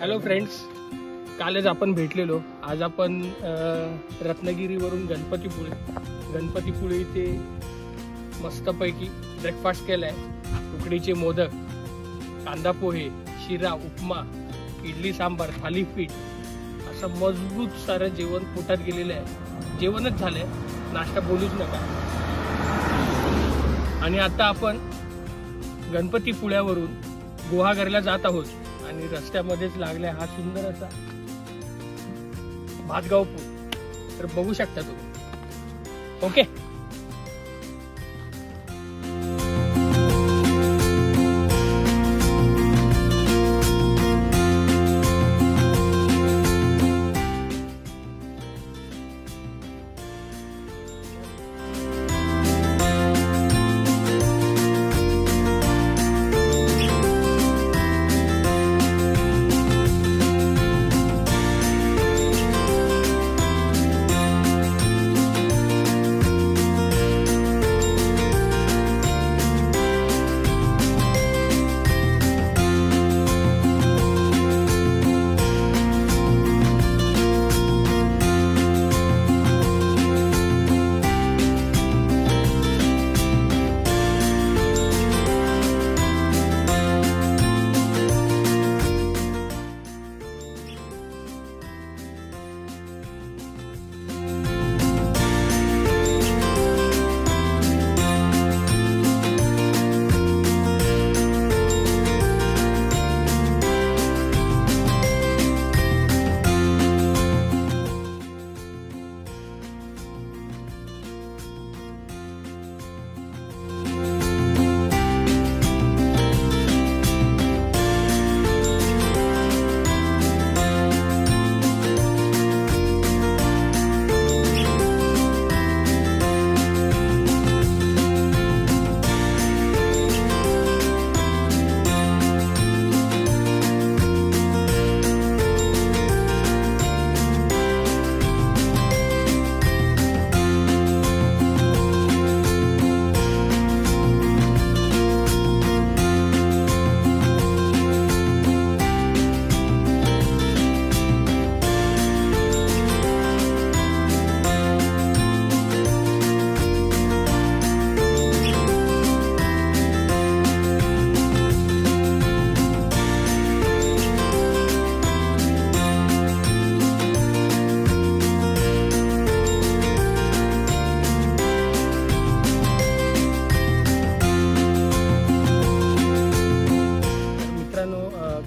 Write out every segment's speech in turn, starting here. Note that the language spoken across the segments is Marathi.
हॅलो फ्रेंड्स, कालच आपण भेटलेलो. आज आपण रत्नागिरीवरून गणपतीपुळे इथे मस्तपैकी ब्रेकफास्ट केला आहे. उकडीचे मोदक, कांदा पोहे, शिरा, उपमा, इडली सांबार, थालीपीठ असं मजबूत सारं जेवण पोटात गेलेलं आहे. जेवणच झालंय, नाश्ता बोलूच नका. आणि आता आपण गणपतीपुळ्यावरून गुहागरला जात आहोत आणि रस्त्यामध्येच लागलाय हा सुंदर असा भातगाव पूल. तर बघू शकता तुम्ही. ओके,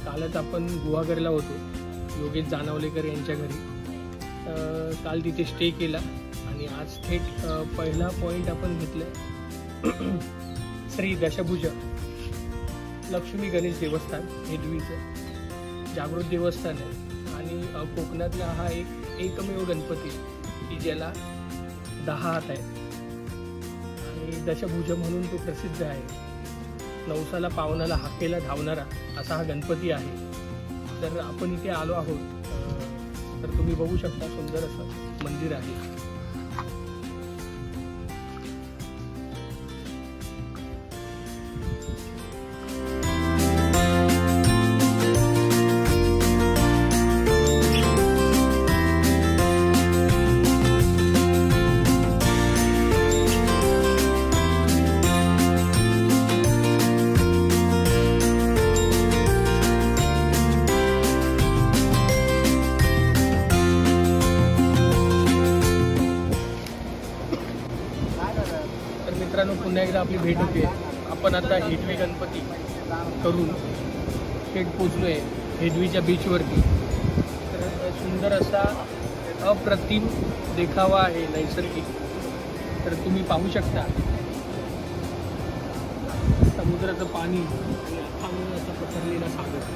कालच आपण गुहागरला होतो योगेश जानवलेकर यांच्या घरी. काल तिथे स्टे केला आणि आज थेट पहिला पॉइंट आपण घेतलाय श्री दशभुज लक्ष्मी गणेश देवस्थान. हेदवीचं जागृत देवस्थान आहे आणि कोकणातला हा एकमेव गणपती की ज्याला 10 हात आहेत आणि दशभुज म्हणून तो प्रसिद्ध आहे. नवसाला पावनाला हाकेला धावणारा असा हा गणपती आहे. तर आपण इथे आलो आहोत, तर तुम्ही बघू शकता सुंदर असं मंदिर आहे. मित्रांनो, पुन्हा एकदा आपली भेट होते. आपण आता हेदवी गणपती करून थेट पोचलो आहे हेदवीच्या बीचवरती. तर सुंदर असा अप्रतिम देखावा आहे नैसर्गिक. तर तुम्ही पाहू शकता समुद्राचं पाणी आणि अथांग असा पसरलेला सागर.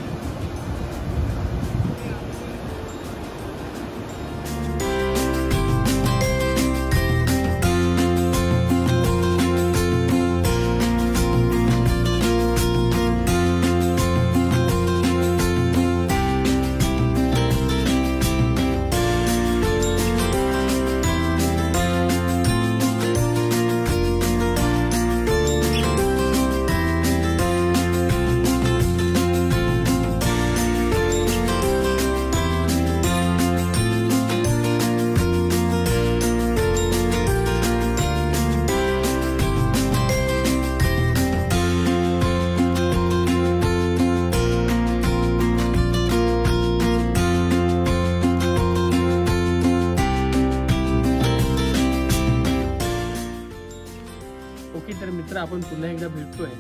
मित्र आपण पुन्हा एकदा भेटतोय.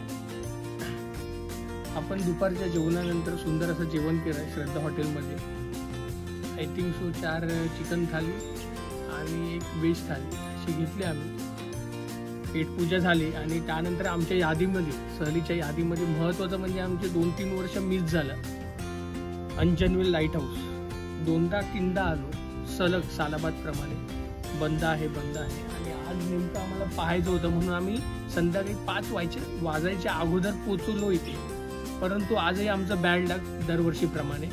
आपण दुपारच्या जेवणानंतर सुंदर असं जेवण केलं श्रद्धा हॉटेलमध्ये. आय थिंक सो 4 चिकन थाली आणि 1 व्हेज थाली अशी घेतली आम्ही. पेटपूजा झाली आणि त्यानंतर आमच्या यादीमध्ये, सहलीच्या यादीमध्ये महत्त्वाचं म्हणजे आमचे 2-3 वर्ष मिस झालं. अंजनवेल लाईट हाऊस 2दा-3दा आलो सलग सालाबादप्रमाणे. बंद आहे आणि आज नेमकं आम्हाला पाहायचं होतं म्हणून आम्ही संध्याकाळी 5 वाजायच्या अगोदर पोचलो इथे. परंतु आजही आमचं बॅड लक दरवर्षीप्रमाणे.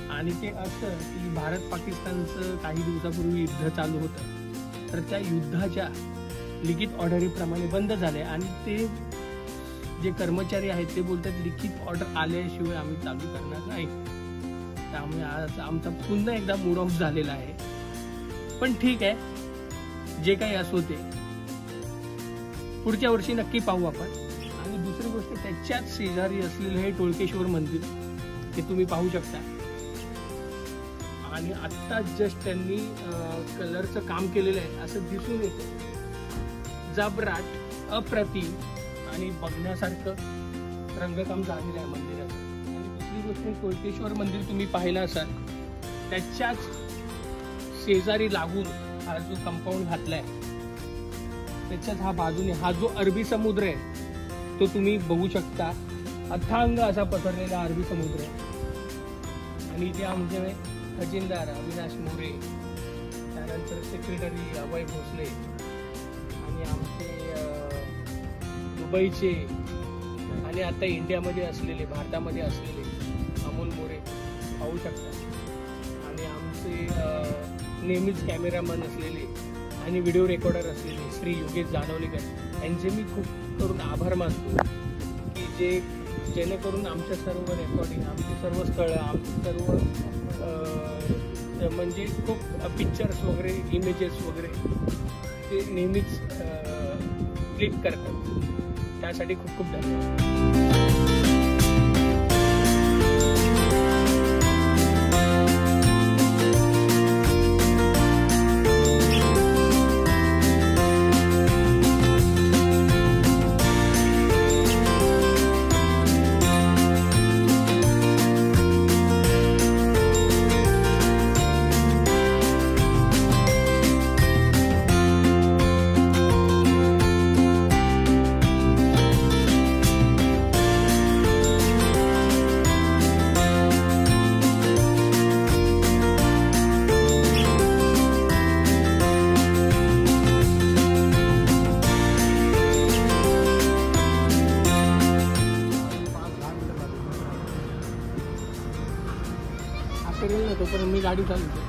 आणि ते असं की भारत पाकिस्तानचं काही दिवसापूर्वी युद्ध चालू होतं, तर त्या युद्धाच्या लिखित ऑर्डरीप्रमाणे बंद झाले आणि ते जे कर्मचारी आहेत ते बोलतात लिखित ऑर्डर आल्याशिवाय आम्ही चालू करणार नाही. त्यामुळे आज आमचा पुन्हा एकदा मूड ऑफ झालेला आहे. पण ठीक आहे, जे काही असो ते पुढच्या वर्षी नक्की पाहू आपण. आणि दुसरी गोष्ट, त्याच्याच शेजारी असलेलं हे टोळकेश्वर मंदिर ते तुम्ही पाहू शकता. आणि आत्ता जस्ट त्यांनी कलरचं काम केलेलं आहे असं दिसून येतं. जबराट, अप्रतिम आणि बघण्यासारखं रंगकाम झालेलं आहे मंदिराचं. आणि दुसरी गोष्ट, टोळकेश्वर मंदिर तुम्ही पाहिलं असाल, त्याच्याच शेजारी लागून हा जो कंपाऊंड घातलाय त्याच्याच हा बाजूने हा जो अरबी समुद्र आहे तो तुम्ही बघू शकता. अथांग असा पसरलेला अरबी समुद्र आहे. आणि इथे आमचे खजिनदार अविनाश मोरे, त्यानंतर सेक्रेटरी अभय भोसले आणि आमचे दुबईचे आणि आता इंडियामध्ये असलेले, भारतामध्ये असलेले अमोल मोरे पाहू शकता. आणि आमचे नेहमीच कॅमेरामन असलेले आणि व्हिडिओ रेकॉर्डर असलेले श्री योगेश जानवलेकर यांचे मी खूप करून आभार मानतो की जेणेकरून आमच्या सर्व रेकॉर्डिंग, आमची सर्व स्थळं, आमची सर्व म्हणजे खूप पिक्चर्स वगैरे, इमेजेस वगैरे ते नेहमीच क्लिक करतात. त्यासाठी खूप खूप धन्यवाद. करेल ना तोपर्यंत मी गाडी चालवतो.